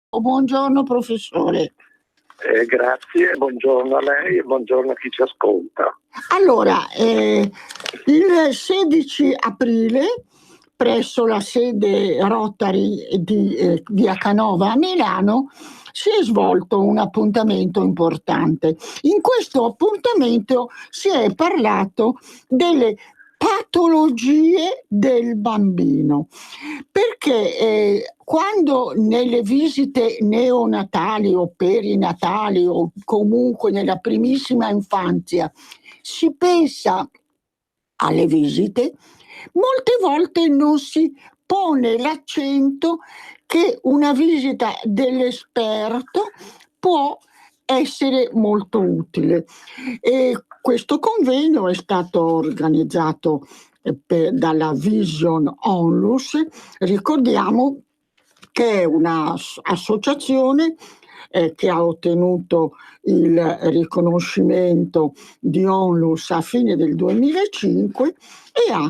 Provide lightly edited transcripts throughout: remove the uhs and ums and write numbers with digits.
Buongiorno professore. Grazie, buongiorno a lei e buongiorno a chi ci ascolta. Allora, il 16 aprile presso la sede Rotary di via Canova a Milano si è svolto un appuntamento importante. In questo appuntamento si è parlato delle patologie del bambino, perché quando nelle visite neonatali o perinatali o comunque nella primissima infanzia si pensa alle visite, molte volte non si pone l'accento che una visita dell'esperto può essere molto utile. E questo convegno è stato organizzato dalla Vision Onlus. Ricordiamo che è un'associazione che ha ottenuto il riconoscimento di Onlus a fine del 2005 e ha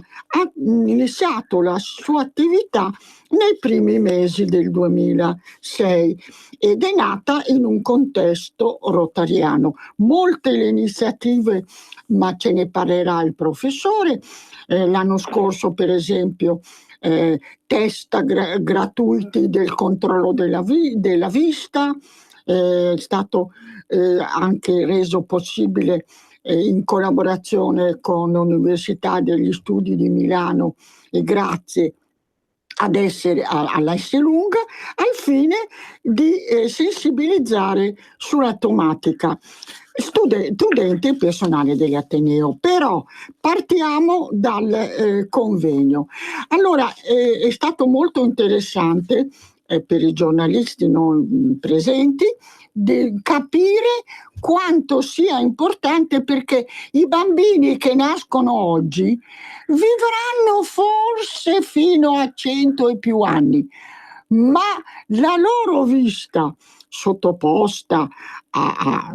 iniziato la sua attività nei primi mesi del 2006 ed è nata in un contesto rotariano. Molte le iniziative, ma ce ne parlerà il professore. L'anno scorso, per esempio, test gratuiti del controllo della vista, è stato anche reso possibile in collaborazione con l'Università degli Studi di Milano e grazie all'Esselunga al fine di sensibilizzare sulla tematica studenti e personale dell'Ateneo. Però partiamo dal convegno. Allora, è stato molto interessante per i giornalisti non presenti di capire quanto sia importante, perché i bambini che nascono oggi vivranno forse fino a 100 e più anni, ma la loro vista sottoposta a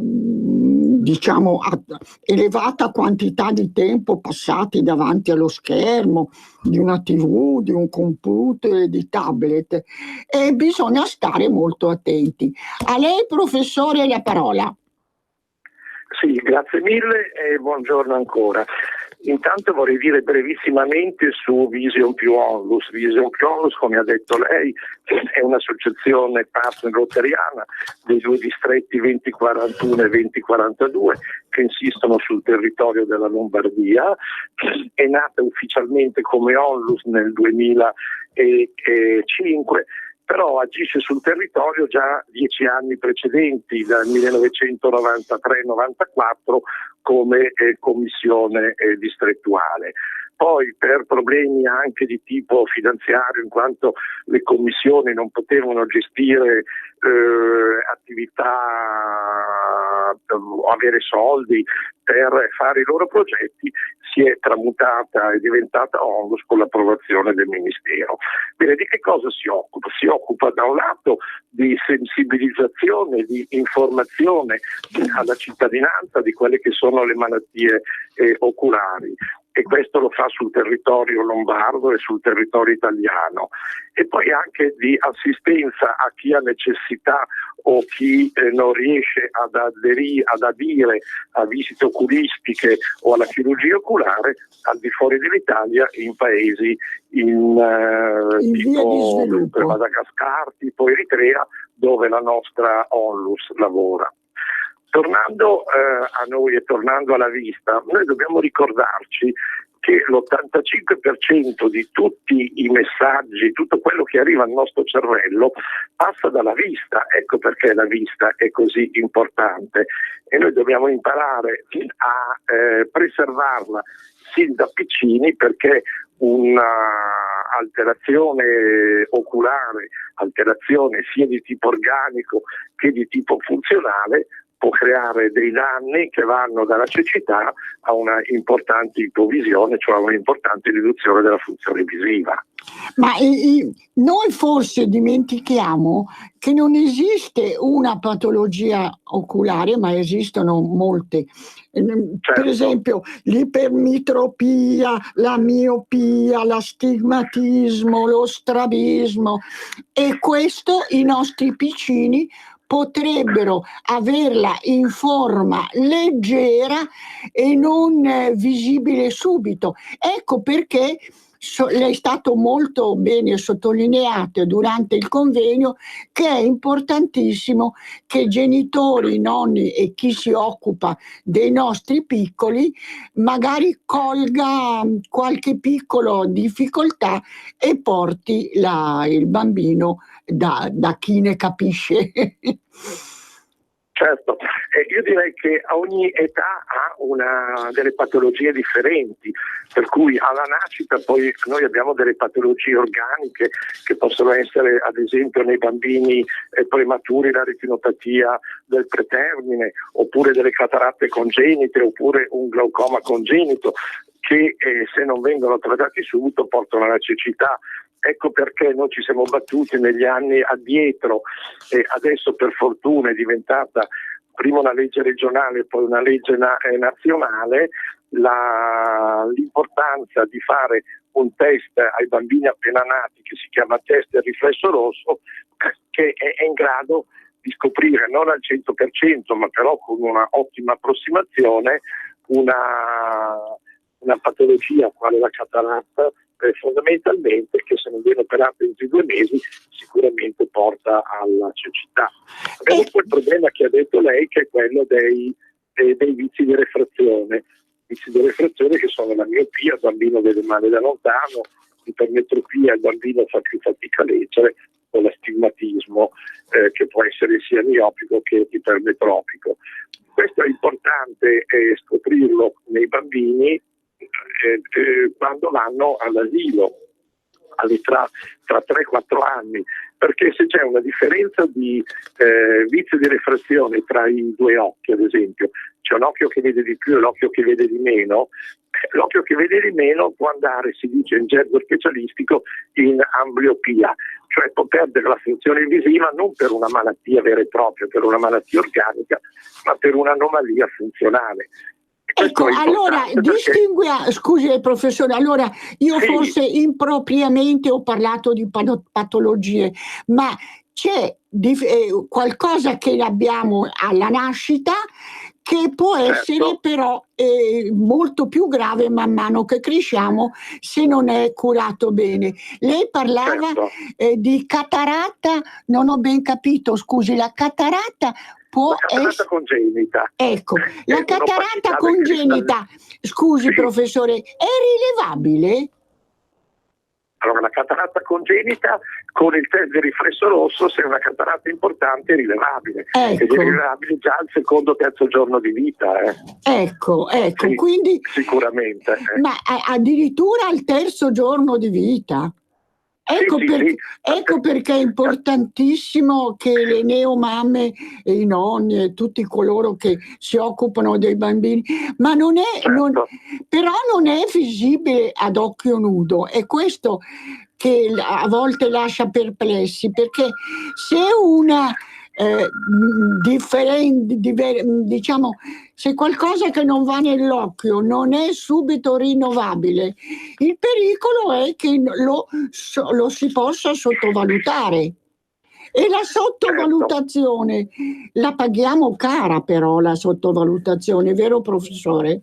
elevata quantità di tempo passati davanti allo schermo di una TV, di un computer, di tablet, e bisogna stare molto attenti. A lei, professore, la parola. Sì, grazie mille e buongiorno ancora. Intanto vorrei dire brevissimamente su Vision più Onlus. Vision più Onlus, come ha detto lei, è un'associazione partner rotariana dei due distretti 2041 e 2042 che insistono sul territorio della Lombardia. È nata ufficialmente come Onlus nel 2005, però agisce sul territorio già 10 anni precedenti, dal 1993-94, come commissione distrettuale. Poi per problemi anche di tipo finanziario, in quanto le commissioni non potevano gestire attività o avere soldi per fare i loro progetti, si è tramutata e diventata Onlus con l'approvazione del Ministero. Bene, di che cosa si occupa? Si occupa da un lato di sensibilizzazione, di informazione alla cittadinanza di quelle che sono le malattie oculari, e questo lo fa sul territorio lombardo e sul territorio italiano, e poi anche di assistenza a chi ha necessità o chi non riesce ad adire a visite oculistiche o alla chirurgia oculare al di fuori dell'Italia, in paesi tipo Madagascar, tipo Eritrea, dove la nostra Onlus lavora. Tornando a noi e tornando alla vista, noi dobbiamo ricordarci che l'85% di tutti i messaggi, tutto quello che arriva al nostro cervello, passa dalla vista. Ecco perché la vista è così importante e noi dobbiamo imparare a preservarla sin da piccini, perché un'alterazione oculare, alterazione sia di tipo organico che di tipo funzionale, può creare dei danni che vanno dalla cecità a una importante ipovisione, cioè a un'importante riduzione della funzione visiva. Ma noi forse dimentichiamo che non esiste una patologia oculare, ma esistono molte. Per Certo. esempio l'ipermitropia, la miopia, l'astigmatismo, lo strabismo, e questo i nostri piccini potrebbero averla in forma leggera e non visibile subito. Ecco perché le è stato molto bene sottolineato durante il convegno che è importantissimo che genitori, nonni e chi si occupa dei nostri piccoli magari colga qualche piccola difficoltà e porti il bambino da chi ne capisce. Certo, io direi che a ogni età ha delle patologie differenti, per cui alla nascita poi noi abbiamo delle patologie organiche che possono essere ad esempio nei bambini prematuri la retinopatia del pretermine, oppure delle cataratte congenite, oppure un glaucoma congenito che se non vengono trattati subito portano alla cecità. Ecco perché noi ci siamo battuti negli anni addietro e adesso per fortuna è diventata prima una legge regionale e poi una legge nazionale l'importanza di fare un test ai bambini appena nati che si chiama test del riflesso rosso, che è in grado di scoprire non al 100% ma però con una ottima approssimazione una patologia quale la cataratta, fondamentalmente, che se non viene operata entro 2 mesi sicuramente porta alla cecità. Abbiamo poi il problema che ha detto lei, che è quello dei vizi di refrazione. Vizi di refrazione che sono la miopia, il bambino vede male da lontano, l'ipermetropia, il bambino fa più fatica a leggere, o l'astigmatismo che può essere sia miopico che ipermetropico. Questo è importante scoprirlo nei bambini quando vanno all'asilo, tra 3-4 anni, perché se c'è una differenza di vizio di refrazione tra i 2 occhi, ad esempio, c'è un occhio che vede di più e l'occhio che vede di meno, l'occhio che vede di meno può andare, si dice in gergo specialistico, in ambliopia, cioè può perdere la funzione visiva non per una malattia vera e propria, per una malattia organica, ma per un'anomalia funzionale. Ecco, allora scusi professore, allora io sì. Forse impropriamente ho parlato di patologie, ma c'è qualcosa che abbiamo alla nascita che può essere però molto più grave man mano che cresciamo se non è curato bene. Lei parlava di cataratta, non ho ben capito, scusi, la cataratta può essere congenita. Ecco, la cataratta congenita, scusi professore, è rilevabile? Allora, la cataratta congenita con il test del riflesso rosso, se è una cataratta importante, è rilevabile. Ed è rilevabile già al 2o-3o giorno di vita. Ecco, sì, quindi sicuramente. Ma addirittura al 3o giorno di vita? Ecco perché è importantissimo che le neomamme e i nonni e tutti coloro che si occupano dei bambini, ma però non è visibile ad occhio nudo, è questo che a volte lascia perplessi, perché se una diciamo, se qualcosa che non va nell'occhio non è subito rinnovabile, il pericolo è che lo si possa sottovalutare. E la sottovalutazione la paghiamo cara, però la sottovalutazione, vero professore?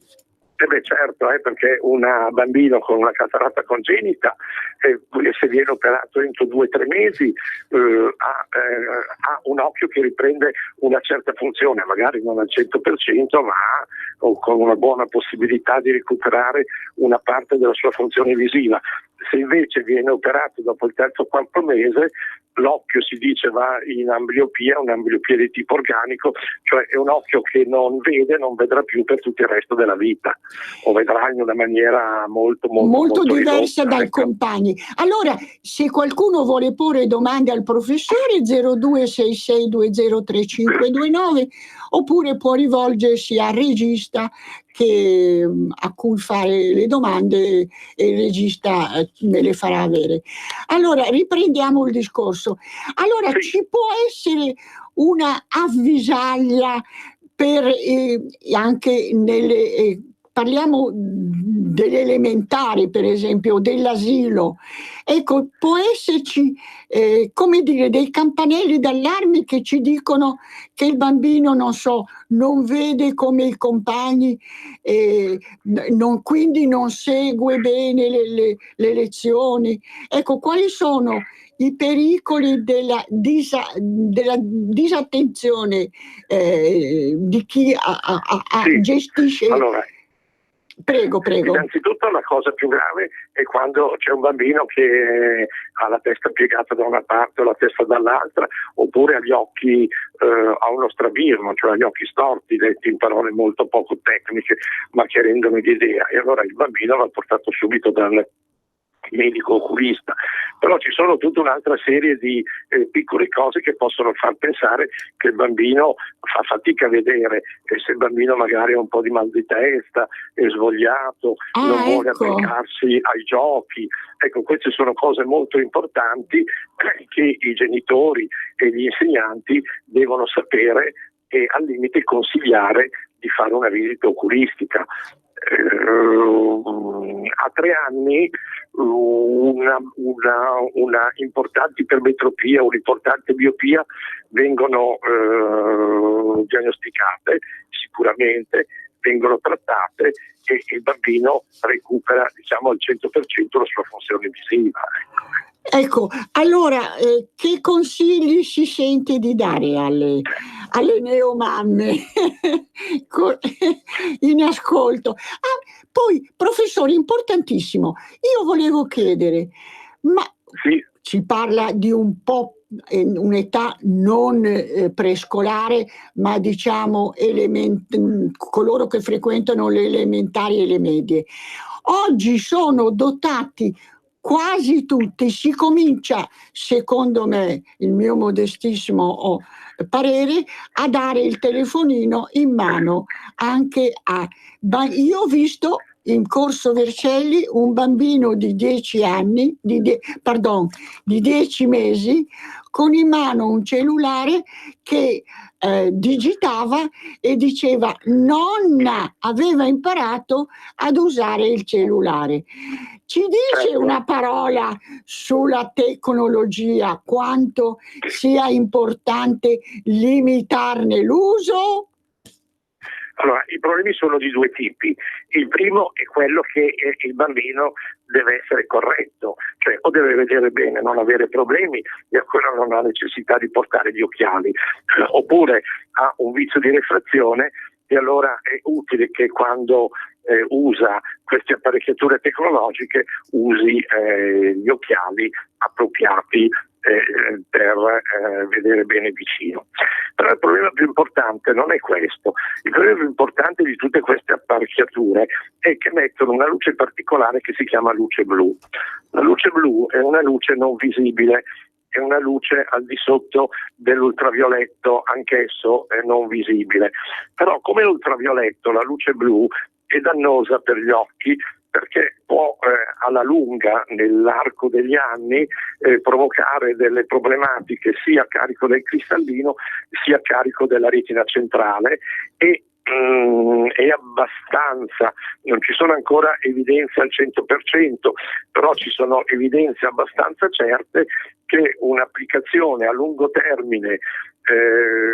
Certo, perché un bambino con una cataratta congenita, se viene operato entro 2-3 mesi, ha un occhio che riprende una certa funzione, magari non al 100%, ma con una buona possibilità di recuperare una parte della sua funzione visiva. Se invece viene operato dopo il 3o-4 mese, l'occhio si dice va in ambliopia, un'ambliopia di tipo organico, cioè è un occhio che non vedrà più per tutto il resto della vita, o vedrà in una maniera molto diversa ridotta, dai compagni. Allora, se qualcuno vuole porre domande al professore, 0266203529, oppure può rivolgersi al regista a cui fare le domande e il regista me le farà avere. Allora, riprendiamo il discorso. Allora, ci può essere una avvisaglia per anche nelle parliamo delle elementari, per esempio, dell'asilo. Ecco, può esserci, come dire, dei campanelli d'allarme che ci dicono che il bambino, non so, non vede come i compagni, quindi non segue bene le lezioni. Ecco, quali sono i pericoli della disattenzione di chi gestisce? Allora, prego. Innanzitutto la cosa più grave è quando c'è un bambino che ha la testa piegata da una parte o la testa dall'altra, oppure ha gli occhi, ha uno strabismo, cioè ha gli occhi storti, detti in parole molto poco tecniche, ma che rendono l'idea. E allora il bambino va portato subito dal medico oculista. Però ci sono tutta un'altra serie di piccole cose che possono far pensare che il bambino fa fatica a vedere, e se il bambino magari ha un po' di mal di testa, è svogliato, non vuole applicarsi ai giochi. Ecco, queste sono cose molto importanti che i genitori e gli insegnanti devono sapere e al limite consigliare di fare una visita oculistica. A 3 anni una importante ipermetropia, un'importante miopia vengono diagnosticate, sicuramente vengono trattate e il bambino recupera, diciamo, al 100% la sua funzione visiva. Ecco, allora che consigli si sente di dare alle neomamme in ascolto? Poi, professore, importantissimo, io volevo chiedere, ma si parla di un po' un'età non prescolare, ma diciamo coloro che frequentano le elementari e le medie. Oggi sono dotati quasi tutti, si comincia, secondo me, il mio modestissimo parere, a dare il telefonino in mano anche io ho visto in Corso Vercelli un bambino di 10 anni, di 10 mesi, con in mano un cellulare che digitava e diceva nonna aveva imparato ad usare il cellulare. Ci dice una parola sulla tecnologia, quanto sia importante limitarne l'uso? Allora, i problemi sono di 2 tipi. Il primo è quello che il bambino deve essere corretto, cioè o deve vedere bene, non avere problemi, e a quello non ha necessità di portare gli occhiali, oppure ha un vizio di rifrazione e allora è utile che quando usa queste apparecchiature tecnologiche usi gli occhiali appropriati per vedere bene vicino. Però il problema più importante non è questo. Il problema più importante di tutte queste apparecchiature è che mettono una luce particolare che si chiama luce blu. La luce blu è una luce non visibile, è una luce al di sotto dell'ultravioletto, anch'esso è non visibile. Però come l'ultravioletto, la luce blu è dannosa per gli occhi, perché può alla lunga, nell'arco degli anni, provocare delle problematiche sia a carico del cristallino sia a carico della retina centrale e è abbastanza, non ci sono ancora evidenze al 100%, però ci sono evidenze abbastanza certe che un'applicazione a lungo termine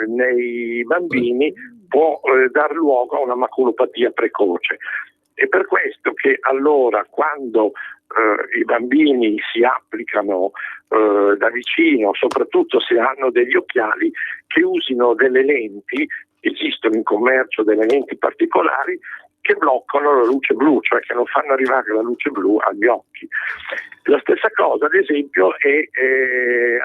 nei bambini può dar luogo a una maculopatia precoce. È per questo che allora quando i bambini si applicano da vicino, soprattutto se hanno degli occhiali, che usino delle lenti, esistono in commercio delle lenti particolari che bloccano la luce blu, cioè che non fanno arrivare la luce blu agli occhi. La stessa cosa, ad esempio,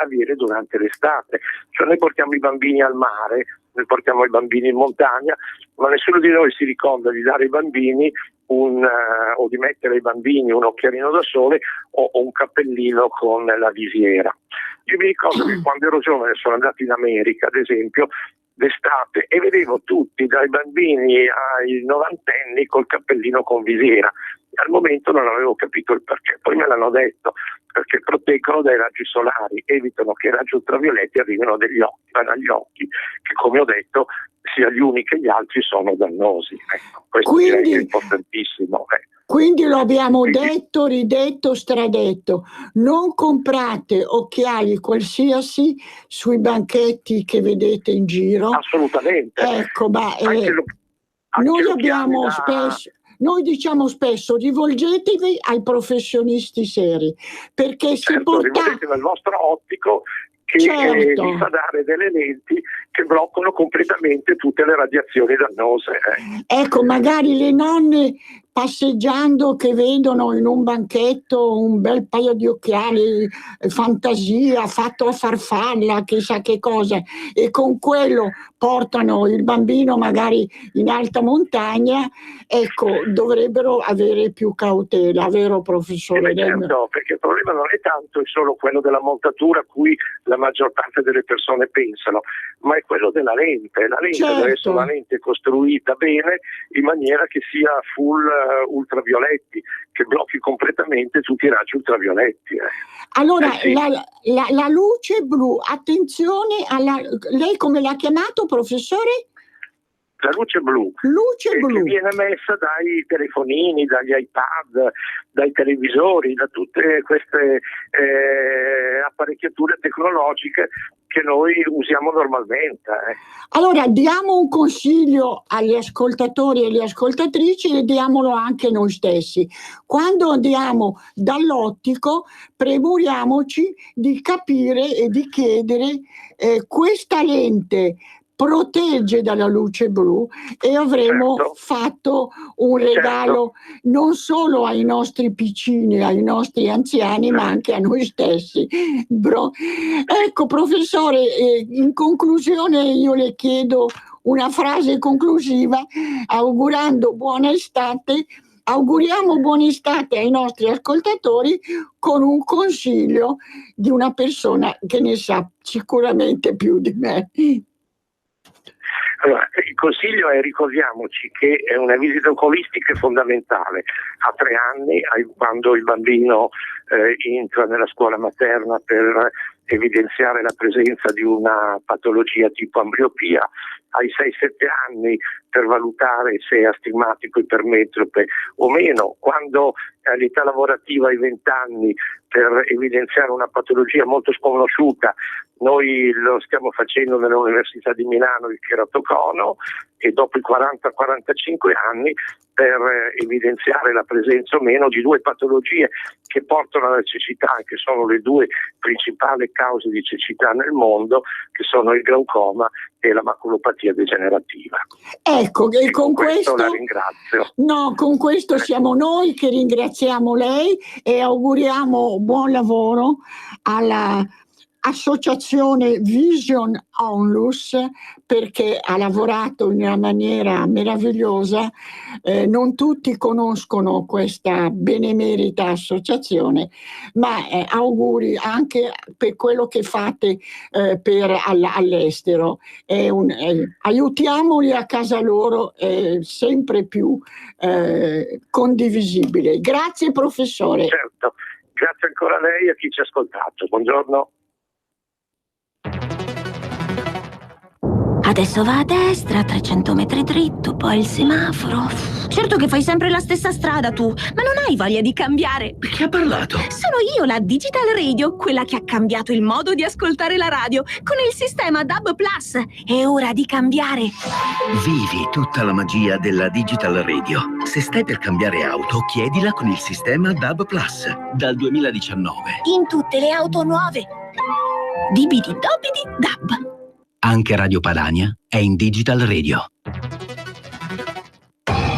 avviene durante l'estate. Cioè noi portiamo i bambini al mare, noi portiamo i bambini in montagna, ma nessuno di noi si ricorda di dare ai bambini o di mettere ai bambini un occhialino da sole o un cappellino con la visiera. Io mi ricordo che quando ero giovane sono andato in America, ad esempio, d'estate e vedevo tutti, dai bambini ai novantenni, col cappellino con visiera. Al momento non avevo capito il perché, poi me l'hanno detto, perché proteggono dai raggi solari, evitano che i raggi ultravioletti arrivino dagli occhi, che come ho detto sia gli uni che gli altri sono dannosi. Ecco, questo direi che è importantissimo. Quindi lo abbiamo detto, ridetto, stradetto. Non comprate occhiali qualsiasi sui banchetti che vedete in giro. Assolutamente. Ecco, noi diciamo spesso rivolgetevi ai professionisti seri, perché rivolgetevi al vostro ottico che vi fa dare delle lenti che bloccano completamente tutte le radiazioni dannose. Ecco, magari le nonne passeggiando che vedono in un banchetto un bel paio di occhiali fantasia fatto a farfalla, chissà che cosa, e con quello portano il bambino magari in alta montagna, ecco, dovrebbero avere più cautela, vero professore? Certo, perché il problema non è tanto solo quello della montatura a cui la maggior parte delle persone pensano, ma è quello della lente. La lente deve essere una lente costruita bene in maniera che sia full ultravioletti, che blocchi completamente tutti i raggi ultravioletti. Allora, la luce blu, attenzione lei come l'ha chiamato, professore? La luce blu, che viene emessa dai telefonini, dagli iPad, dai televisori, da tutte queste apparecchiature tecnologiche che noi usiamo normalmente. Allora diamo un consiglio agli ascoltatori e alle ascoltatrici e diamolo anche noi stessi. Quando andiamo dall'ottico premuriamoci di capire e di chiedere questa lente protegge dalla luce blu e avremo fatto un regalo non solo ai nostri piccini, ai nostri anziani, ma anche a noi stessi. Ecco, professore, in conclusione io le chiedo una frase conclusiva, augurando buona estate. Auguriamo buona estate ai nostri ascoltatori con un consiglio di una persona che ne sa sicuramente più di me. Allora, il consiglio è: ricordiamoci che una visita oculistica è fondamentale a 3 anni, quando il bambino entra nella scuola materna per evidenziare la presenza di una patologia tipo ambliopia, ai 6-7 anni per valutare se è astigmatico, ipermetrope o meno, quando all'età lavorativa ai 20 anni per evidenziare una patologia molto sconosciuta. Noi lo stiamo facendo nell'Università di Milano, il cheratocono, e dopo i 40-45 anni per evidenziare la presenza o meno di 2 patologie che portano alla cecità, che sono le 2 principali cause di cecità nel mondo, che sono il glaucoma e la maculopatia degenerativa. Ecco, e con questo la ringrazio. No, con questo siamo noi che ringraziamo lei e auguriamo buon lavoro alla associazione Vision Onlus, perché ha lavorato in una maniera meravigliosa. Non tutti conoscono questa benemerita associazione, ma auguri anche per quello che fate all'estero. Aiutiamoli a casa loro, sempre più condivisibile. Grazie professore. Certo, grazie ancora a lei e a chi ci ha ascoltato. Buongiorno. Adesso va a destra, 300 metri dritto, poi il semaforo. Certo che fai sempre la stessa strada tu, ma non hai voglia di cambiare. Chi ha parlato? Sono io, la Digital Radio, quella che ha cambiato il modo di ascoltare la radio con il sistema DAB+. È ora di cambiare. Vivi tutta la magia della Digital Radio. Se stai per cambiare auto, chiedila con il sistema DAB+, dal 2019. In tutte le auto nuove. Dibidi dobidi DAB. Anche Radio Padania è in Digital Radio.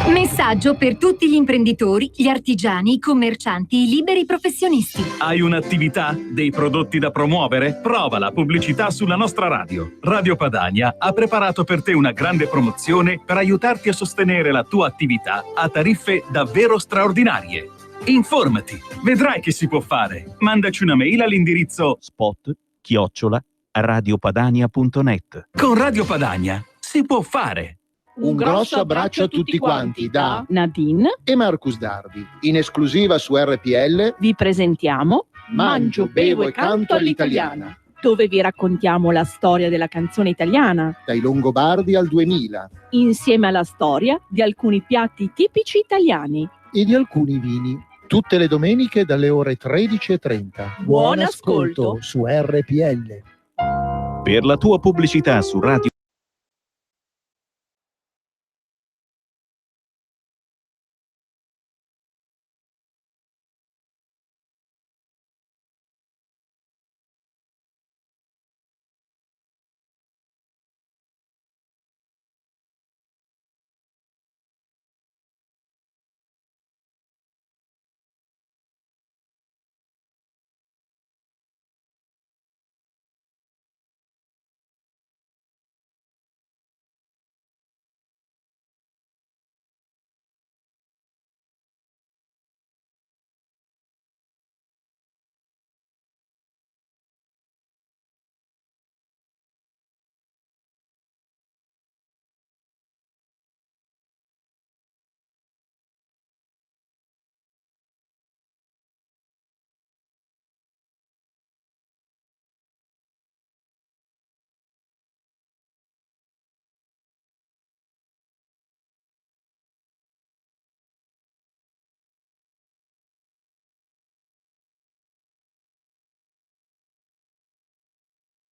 Messaggio per tutti gli imprenditori, gli artigiani, i commercianti, i liberi professionisti. Hai un'attività? Dei prodotti da promuovere? Prova la pubblicità sulla nostra radio. Radio Padania ha preparato per te una grande promozione per aiutarti a sostenere la tua attività a tariffe davvero straordinarie. Informati, vedrai che si può fare. Mandaci una mail all'indirizzo spot@radiopadania.it. radiopadania.net. Con Radio Padania si può fare. Un grosso abbraccio a tutti quanti da Nadine e Marcus Dardi. In esclusiva su RPL vi presentiamo Mangio, bevo e canto all'italiana, dove vi raccontiamo la storia della canzone italiana, dai Longobardi al 2000, insieme alla storia di alcuni piatti tipici italiani e di alcuni vini. Tutte le domeniche dalle ore 13:30. Buon ascolto su RPL. Per la tua pubblicità su Radio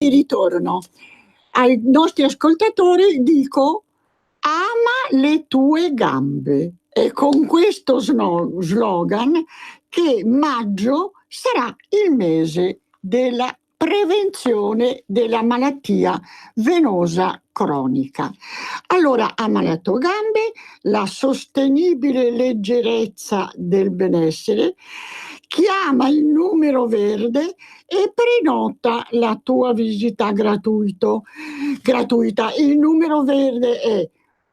Di ritorno ai nostri ascoltatori dico: ama le tue gambe. E con questo slogan che maggio sarà il mese della prevenzione della malattia venosa cronica. Allora, ama le tue gambe, la sostenibile leggerezza del benessere. Chiama il numero verde e prenota la tua visita gratuita. Il numero verde è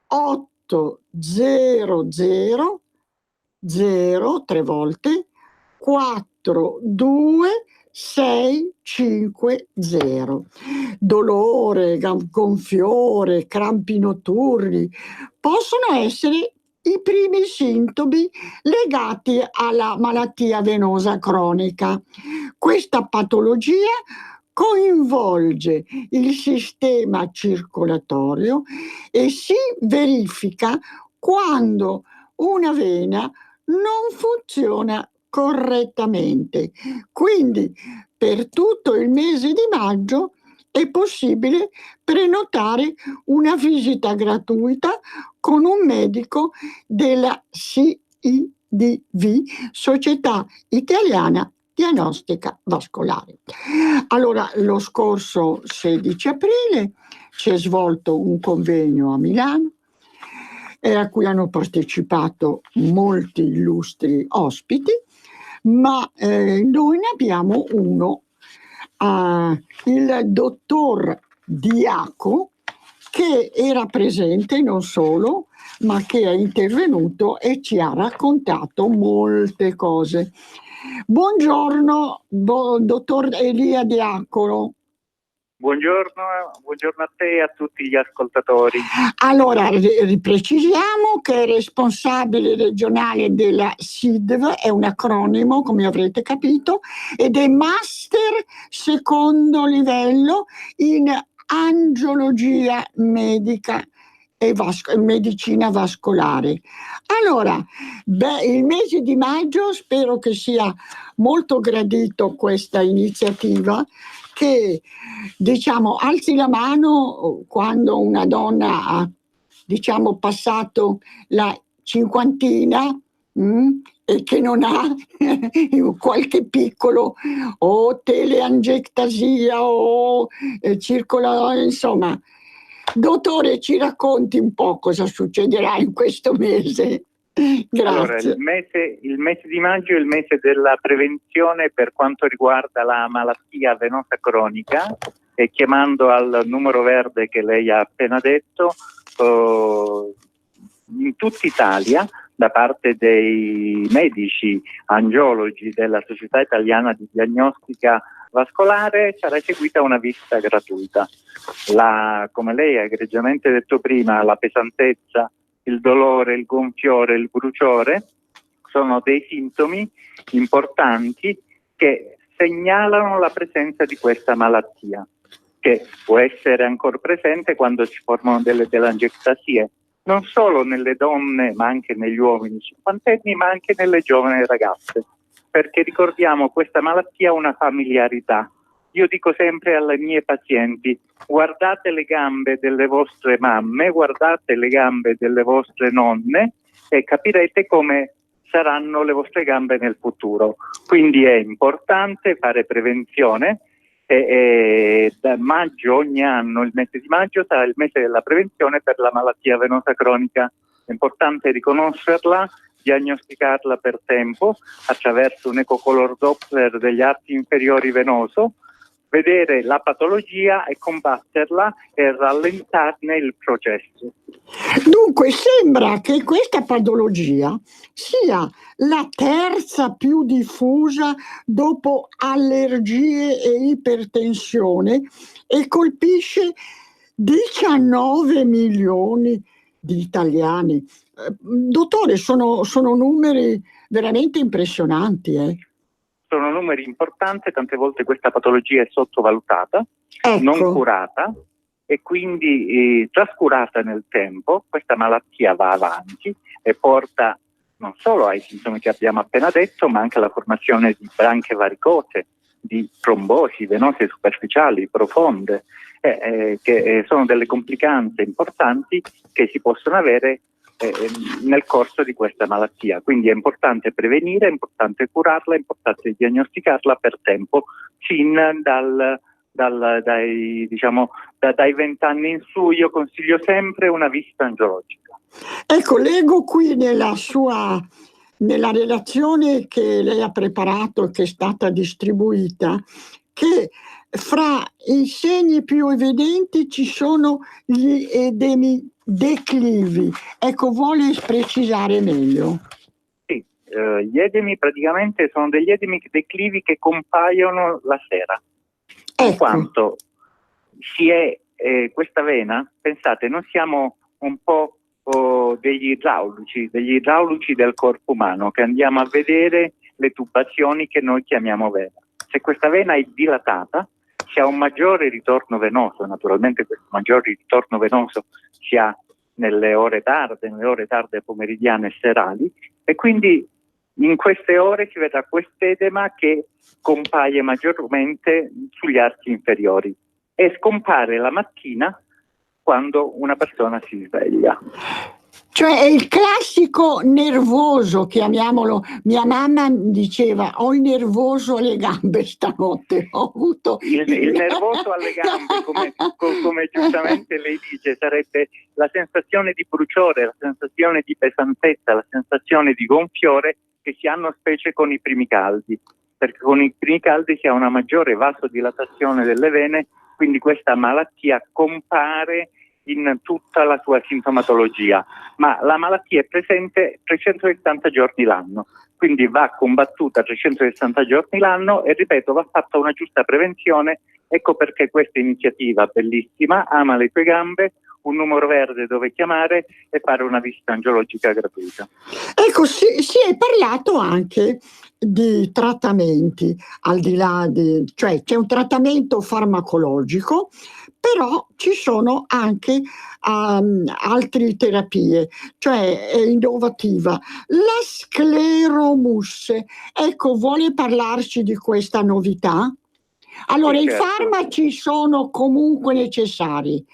800 3 volte 42650. Dolore, gonfiore, crampi notturni possono essere i primi sintomi legati alla malattia venosa cronica. Questa patologia coinvolge il sistema circolatorio e si verifica quando una vena non funziona correttamente. Quindi per tutto il mese di maggio è possibile prenotare una visita gratuita con un medico della CIDV, Società Italiana Diagnostica Vascolare. Allora, lo scorso 16 aprile si è svolto un convegno a Milano a cui hanno partecipato molti illustri ospiti, ma noi ne abbiamo uno, il dottor Diaco, che era presente non solo, ma che è intervenuto e ci ha raccontato molte cose. Buongiorno, dottor Elia Diacolo. Buongiorno a te e a tutti gli ascoltatori. Allora, precisiamo che è responsabile regionale della SIDV, è un acronimo, come avrete capito, ed è master secondo livello in angiologia medica e medicina vascolare. Allora, il mese di maggio spero che sia molto gradito questa iniziativa, che alzi la mano quando una donna ha passato la cinquantina e che non ha qualche piccolo o teleangectasia o insomma. Dottore, ci racconti un po' cosa succederà in questo mese? Grazie. Allora, il mese di maggio è il mese della prevenzione per quanto riguarda la malattia venosa cronica, e chiamando al numero verde che lei ha appena detto, in tutta Italia, da parte dei medici angiologi della Società Italiana di Diagnostica vascolare sarà eseguita una visita gratuita. Come lei ha egregiamente detto prima, la pesantezza, il dolore, il gonfiore, il bruciore sono dei sintomi importanti che segnalano la presenza di questa malattia, che può essere ancora presente quando si formano delle telangiectasie, non solo nelle donne ma anche negli uomini cinquantenni, ma anche nelle giovani ragazze, perché ricordiamo questa malattia ha una familiarità. Io dico sempre alle mie pazienti: guardate le gambe delle vostre mamme, guardate le gambe delle vostre nonne e capirete come saranno le vostre gambe nel futuro. Quindi è importante fare prevenzione e da maggio, ogni anno, il mese di maggio sarà il mese della prevenzione per la malattia venosa cronica. È importante riconoscerla, diagnosticarla per tempo attraverso un ecocolor Doppler degli arti inferiori venoso, vedere la patologia e combatterla e rallentarne il processo. Dunque sembra che questa patologia sia la terza più diffusa dopo allergie e ipertensione e colpisce 19 milioni di italiani. Dottore, sono numeri veramente impressionanti. Sono numeri importanti, tante volte questa patologia è sottovalutata, non curata e quindi trascurata nel tempo. Questa malattia va avanti e porta non solo ai sintomi che abbiamo appena detto, ma anche alla formazione di branche varicose, di trombosi venose superficiali profonde, che sono delle complicanze importanti che si possono avere nel corso di questa malattia. Quindi è importante prevenire, è importante curarla, è importante diagnosticarla per tempo, sin dai 20 anni in su. Io consiglio sempre una visita angiologica. Ecco, leggo qui nella relazione che lei ha preparato e che è stata distribuita, che fra i segni più evidenti ci sono gli edemi declivi. Ecco, vuole precisare meglio? Sì, gli edemi praticamente sono degli edemi declivi che compaiono la sera. In quanto questa vena, pensate, noi siamo un po' degli idraulici del corpo umano, che andiamo a vedere le tubazioni che noi chiamiamo vena. Se questa vena è dilatata, si ha un maggiore ritorno venoso. Naturalmente questo maggiore ritorno venoso si ha nelle ore tarde pomeridiane e serali, e quindi in queste ore si vedrà quest'edema che compaie maggiormente sugli arti inferiori e scompare la mattina quando una persona si sveglia. Cioè è il classico nervoso, chiamiamolo. Mia mamma diceva: ho il nervoso alle gambe stanotte. Ho avuto il nervoso alle gambe, come giustamente lei dice, sarebbe la sensazione di bruciore, la sensazione di pesantezza, la sensazione di gonfiore che si hanno specie con i primi caldi, perché con i primi caldi si ha una maggiore vasodilatazione delle vene, quindi questa malattia compare in tutta la sua sintomatologia, ma la malattia è presente 360 giorni l'anno, quindi va combattuta 360 giorni l'anno e, ripeto, va fatta una giusta prevenzione. Ecco perché questa iniziativa bellissima, Ama le tue gambe, un numero verde dove chiamare e fare una visita angiologica gratuita. Ecco, si è parlato anche di trattamenti, al di là cioè c'è un trattamento farmacologico, però ci sono anche altre terapie, cioè è innovativa. La scleromusse, ecco, vuole parlarci di questa novità? Allora, Sì, i certo. farmaci sono comunque necessari.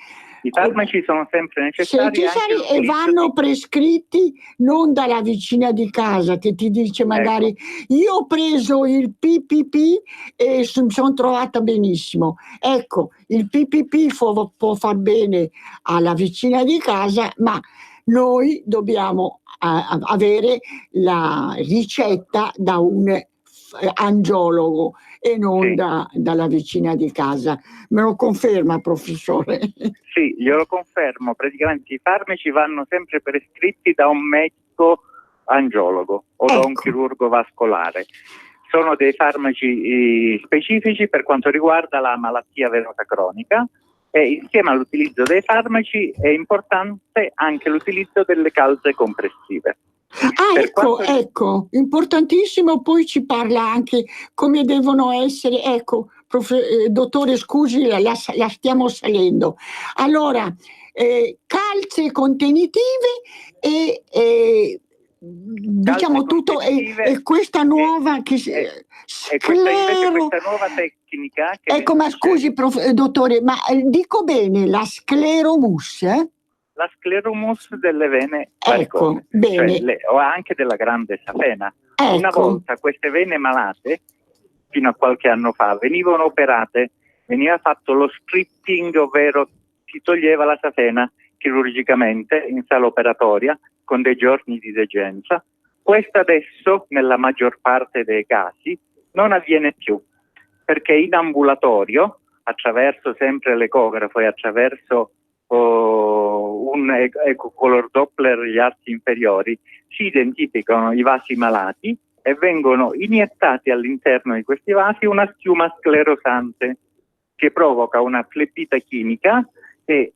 I farmaci sono sempre necessari e vanno prescritti non dalla vicina di casa che ti dice magari io ho preso il PPP e mi sono trovata benissimo. Ecco, il PPP può far bene alla vicina di casa, ma noi dobbiamo avere la ricetta da un angiologo e non dalla vicina di casa. Me lo conferma, professore? Sì, glielo confermo. Praticamente i farmaci vanno sempre prescritti da un medico angiologo o da un chirurgo vascolare. sono dei farmaci specifici per quanto riguarda la malattia venosa cronica, e insieme all'utilizzo dei farmaci è importante anche l'utilizzo delle calze compressive. Ecco, importantissimo. Poi ci parla anche come devono essere, ecco, dottore, scusi, la stiamo salendo. Allora, calze contenitive e diciamo tutto, e questa nuova questa nuova tecnica che ecco, ma scusi dottore, ma dico bene la scleromus? La scleromus delle vene ecco, varicose, cioè o anche della grande safena. Ecco. Una volta queste vene malate, fino a qualche anno fa, venivano operate, veniva fatto lo stripping, ovvero si toglieva la safena chirurgicamente in sala operatoria con dei giorni di degenza. Questo adesso, nella maggior parte dei casi, non avviene più, perché in ambulatorio, attraverso sempre l'ecografo e attraverso un ecocolor Doppler gli arti inferiori, si identificano i vasi malati e vengono iniettati all'interno di questi vasi una schiuma sclerosante che provoca una flebita chimica e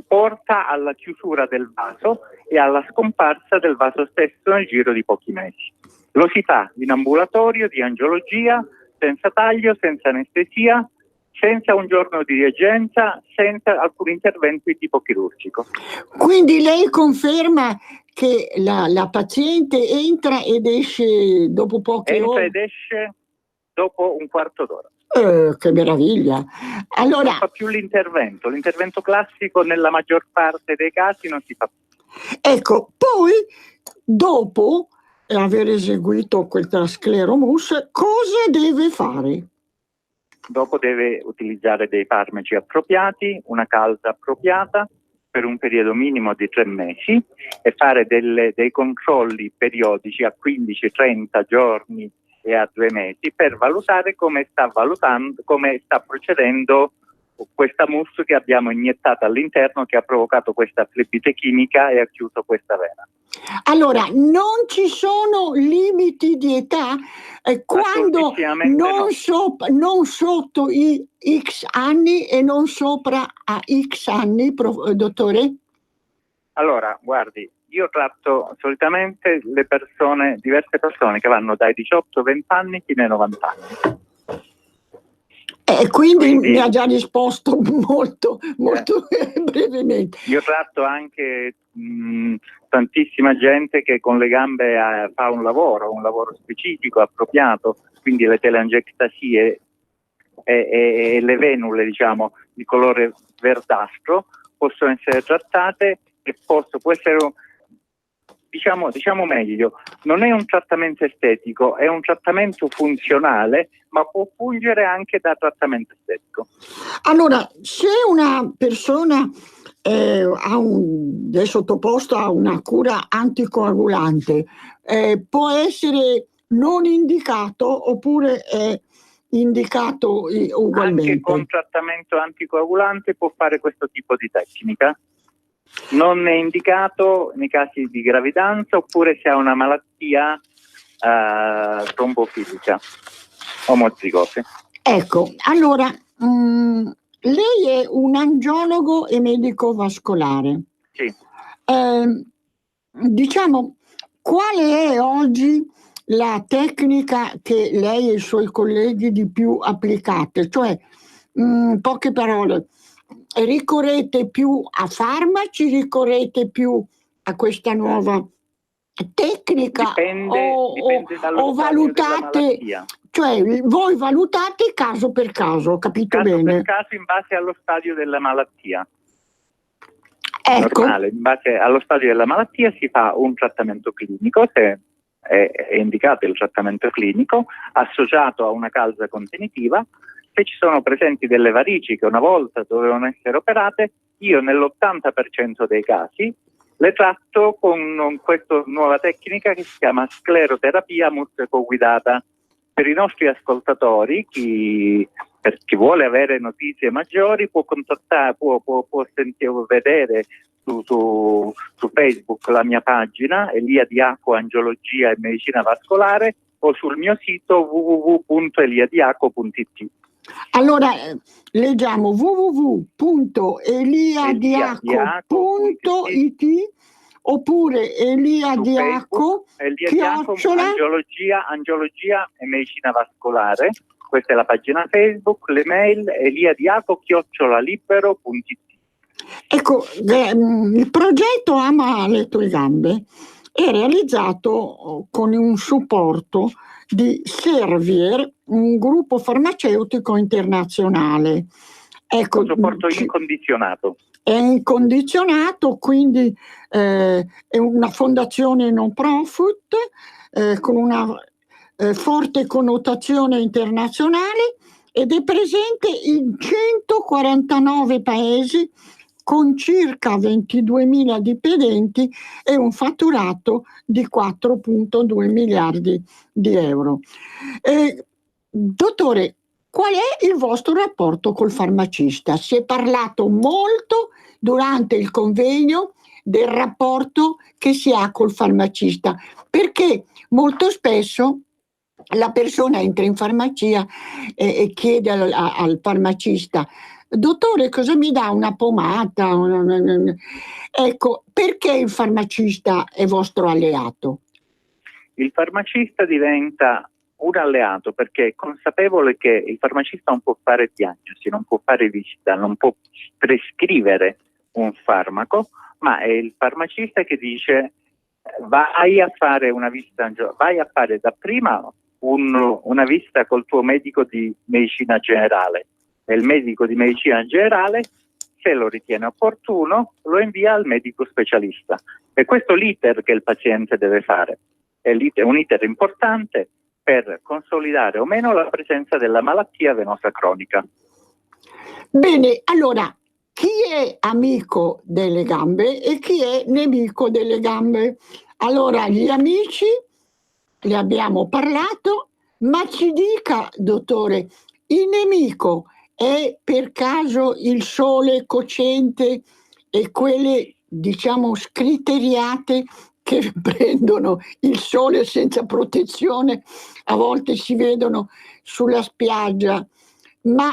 porta alla chiusura del vaso e alla scomparsa del vaso stesso nel giro di pochi mesi. Lo si fa in ambulatorio di angiologia, senza taglio, senza anestesia, senza un giorno di degenza, senza alcun intervento di tipo chirurgico. Quindi lei conferma che la paziente entra ed esce dopo poche ore? Entra ed esce dopo un quarto d'ora. Che meraviglia! Allora, non fa più l'intervento classico nella maggior parte dei casi non si fa più. Ecco, poi dopo aver eseguito questa scleromus, cosa deve fare? Dopo deve utilizzare dei farmaci appropriati, una calza appropriata per un periodo minimo di 3 mesi e fare dei controlli periodici a 15-30 giorni e a 2 mesi per valutare come sta procedendo questa mus che abbiamo iniettato all'interno, che ha provocato questa flebite chimica e ha chiuso questa vena. Allora, non ci sono limiti di età quando non sotto i X anni e non sopra a X anni, dottore? Allora, guardi, io tratto solitamente diverse persone che vanno dai 18-20 anni fino ai 90 anni. Quindi mi ha già risposto molto brevemente. Io tratto anche tantissima gente che con le gambe fa un lavoro specifico, appropriato, quindi le telangiectasie e le venule, diciamo, di colore verdastro possono essere trattate e può essere, diciamo meglio, non è un trattamento estetico, è un trattamento funzionale, ma può fungere anche da trattamento estetico. Allora, se una persona è sottoposta a una cura anticoagulante, può essere non indicato oppure è indicato ugualmente? Anche con trattamento anticoagulante può fare questo tipo di tecnica. Non è indicato nei casi di gravidanza oppure se ha una malattia trombofilica omozigose. Ecco, allora lei è un angiologo e medico vascolare. Sì. Diciamo, quale è oggi la tecnica che lei e i suoi colleghi di più applicate? Cioè, poche parole, ricorrete più a farmaci, ricorrete più a questa nuova tecnica dipende o valutate, cioè voi valutate caso per caso, ho capito bene? Caso per caso in base allo stadio della malattia. Ecco. Normale, in base allo stadio della malattia si fa un trattamento clinico, se è indicato il trattamento clinico, associato a una calza contenitiva. Se ci sono presenti delle varici che una volta dovevano essere operate, io nell'80% dei casi le tratto con questa nuova tecnica che si chiama scleroterapia muscoguidata. Per i nostri ascoltatori, per chi vuole avere notizie maggiori, può contattare, può vedere su Facebook la mia pagina, Elia Diaco Angiologia e Medicina Vascolare, o sul mio sito www.eliadiaco.it. Allora, leggiamo www.eliadiaco.it oppure Eliadiaco Angiologia e medicina vascolare. Questa è la pagina Facebook, l'email eliadiaco@libero.it. Ecco, il progetto Ama le tue gambe è realizzato con un supporto di Servier, un gruppo farmaceutico internazionale. Ecco, un supporto incondizionato. È incondizionato, quindi è una fondazione non profit con una forte connotazione internazionale ed è presente in 149 paesi con circa 22.000 dipendenti e un fatturato di 4,2 miliardi di euro. Dottore, qual è il vostro rapporto col farmacista? Si è parlato molto durante il convegno del rapporto che si ha col farmacista, perché molto spesso la persona entra in farmacia e chiede al farmacista: dottore, cosa mi dà una pomata? Ecco, perché il farmacista è vostro alleato? Il farmacista diventa un alleato perché è consapevole che il farmacista non può fare diagnosi, non può fare visita, non può prescrivere un farmaco, ma è il farmacista che dice: vai a fare una visita, vai a fare dapprima una visita col tuo medico di medicina generale, e il medico di medicina generale, se lo ritiene opportuno, lo invia al medico specialista. E questo è l'iter che il paziente deve fare. È un iter importante per consolidare o meno la presenza della malattia venosa cronica. Bene, allora, chi è amico delle gambe e chi è nemico delle gambe? Allora, gli amici ne abbiamo parlato, ma ci dica, dottore, il nemico è per caso il sole cocente e quelle, diciamo, scriteriate che prendono il sole senza protezione, a volte si vedono sulla spiaggia, ma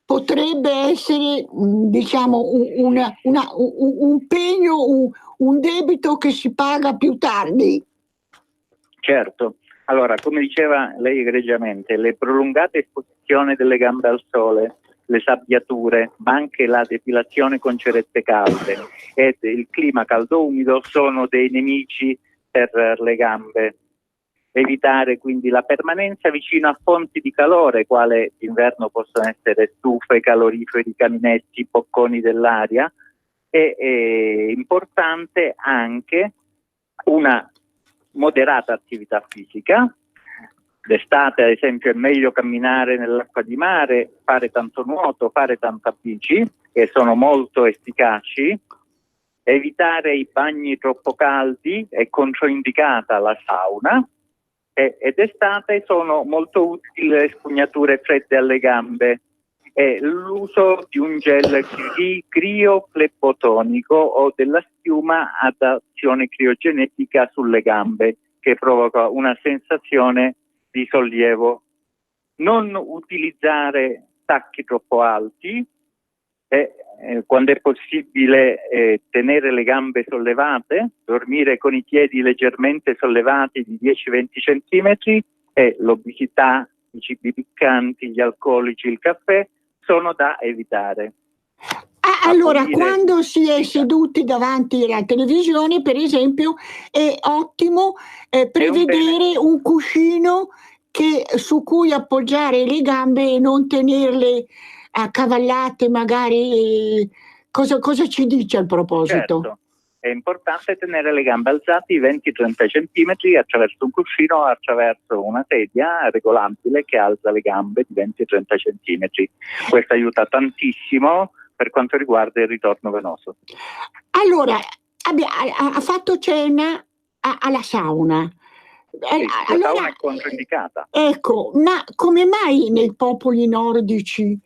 potrebbe essere, diciamo, un pegno, un debito che si paga più tardi? Certo. Allora, come diceva lei egregiamente, le prolungate esposizioni delle gambe al sole, le sabbiature, ma anche la depilazione con cerette calde ed il clima caldo-umido sono dei nemici per le gambe. Evitare quindi la permanenza vicino a fonti di calore, quale d'inverno possono essere stufe, caloriferi, caminetti, bocconi dell'aria. È importante anche una moderata attività fisica. D'estate, ad esempio, è meglio camminare nell'acqua di mare, fare tanto nuoto, fare tanta bici, che sono molto efficaci. Evitare i bagni troppo caldi, è controindicata la sauna. Ed estate sono molto utili le spugnature fredde alle gambe e l'uso di un gel crioflebotonico o della schiuma ad azione criogenetica sulle gambe che provoca una sensazione di sollievo. Non utilizzare tacchi troppo alti e quando è possibile tenere le gambe sollevate, dormire con i piedi leggermente sollevati di 10-20 centimetri, e l'obesità, i cibi piccanti, gli alcolici, il caffè sono da evitare. Allora, quando si è seduti davanti alla televisione, per esempio, è ottimo prevedere un cuscino su cui appoggiare le gambe e non tenerle accavallate, magari. Cosa ci dice al proposito? Certo, è importante tenere le gambe alzate 20-30 centimetri attraverso un cuscino o attraverso una sedia regolabile che alza le gambe di 20-30 centimetri. Questo aiuta tantissimo per quanto riguarda il ritorno venoso. Allora, ha fatto cenna alla sauna. Sì, la sauna è controindicata. Ecco, ma come mai nei popoli nordici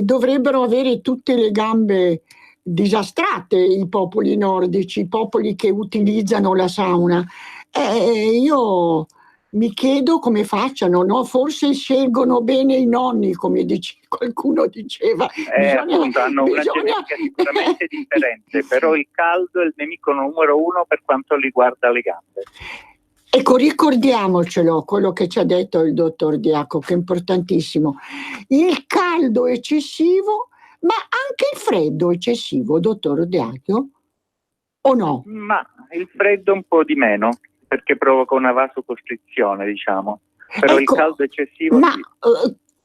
dovrebbero avere tutte le gambe disastrate, i popoli nordici, i popoli che utilizzano la sauna? Io mi chiedo come facciano, no? Forse scelgono bene i nonni, come qualcuno diceva. Appunto, hanno una genetica sicuramente differente, però il caldo è il nemico numero uno per quanto riguarda le gambe. Ecco, ricordiamocelo, quello che ci ha detto il dottor Diaco, che è importantissimo. Il caldo eccessivo, ma anche il freddo eccessivo, dottor Diaco, o no? Ma il freddo un po' di meno, perché provoca una vasocostrizione, diciamo. Però ecco, il caldo eccessivo ma sì.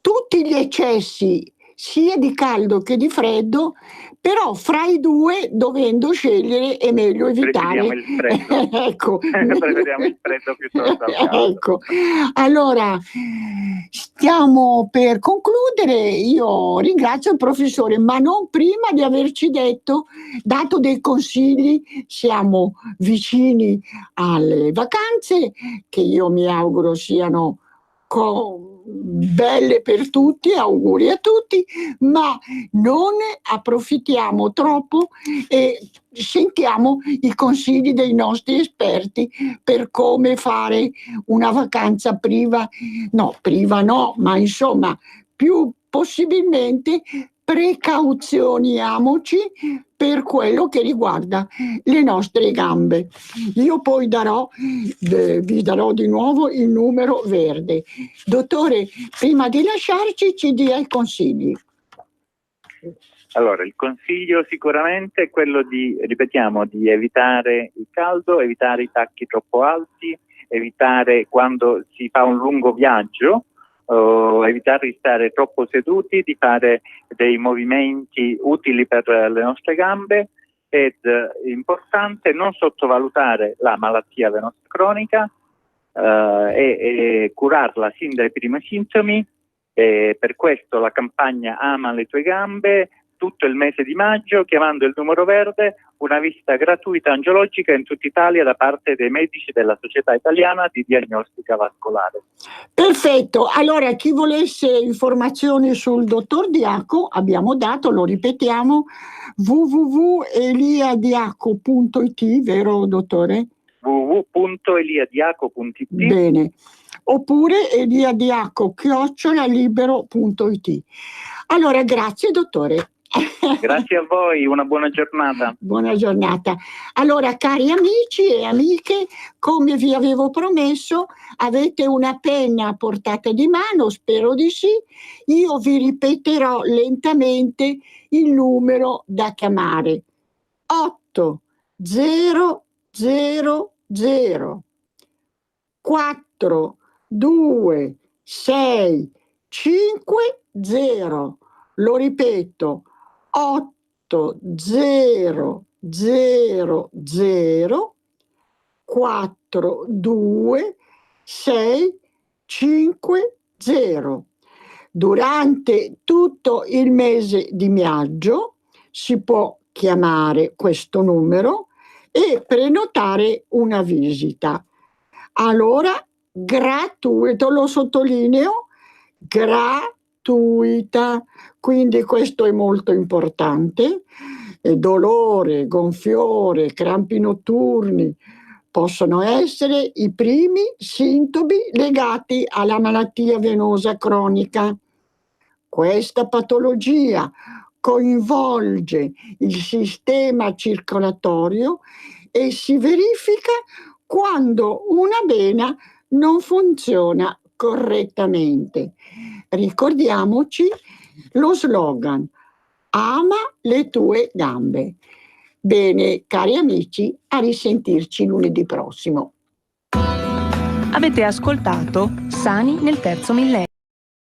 tutti gli eccessi, sia di caldo che di freddo, però fra i due, dovendo scegliere, è meglio evitare. Preferiamo il freddo. Ecco, Preferiamo il freddo piuttosto al caldo. Ecco, allora stiamo per concludere. Io ringrazio il professore, ma non prima di averci dato dei consigli. Siamo vicini alle vacanze, che io mi auguro siano belle per tutti, auguri a tutti, ma non approfittiamo troppo e sentiamo i consigli dei nostri esperti per come fare una vacanza priva no, ma insomma più possibilmente precauzioniamoci per quello che riguarda le nostre gambe. Io poi vi darò di nuovo il numero verde. Dottore, prima di lasciarci ci dia i consigli. Allora, il consiglio sicuramente è quello di evitare il caldo, evitare i tacchi troppo alti, evitare quando si fa un lungo viaggio, evitare di stare troppo seduti, di fare dei movimenti utili per le nostre gambe ed importante non sottovalutare la malattia venosa cronica e curarla sin dai primi sintomi. Per questo la campagna Ama le tue gambe, tutto il mese di maggio, chiamando il numero verde, una visita gratuita angiologica in tutta Italia da parte dei medici della Società Italiana di Diagnostica Vascolare. Perfetto, allora chi volesse informazioni sul dottor Diaco, abbiamo dato, lo ripetiamo, www.eliadiaco.it, vero dottore? www.eliadiaco.it. Bene, oppure eliadiaco@libero.it. Allora, grazie dottore. Grazie a voi, una buona giornata. Buona giornata. Allora, cari amici e amiche, come vi avevo promesso, avete una penna a portata di mano, spero di sì. Io vi ripeterò lentamente il numero da chiamare. 8 0 0 0 4 2 6 5 0. Lo ripeto, 8 0 0 0 4 2 6 5 0. Durante tutto il mese di maggio si può chiamare questo numero e prenotare una visita. Allora, gratuito, lo sottolineo, gratuita, quindi questo è molto importante. Dolore, gonfiore, crampi notturni possono essere i primi sintomi legati alla malattia venosa cronica. Questa patologia coinvolge il sistema circolatorio e si verifica quando una vena non funziona correttamente. Ricordiamoci lo slogan: ama le tue gambe. Bene, cari amici, a risentirci lunedì prossimo. Avete ascoltato Sani nel terzo millennio.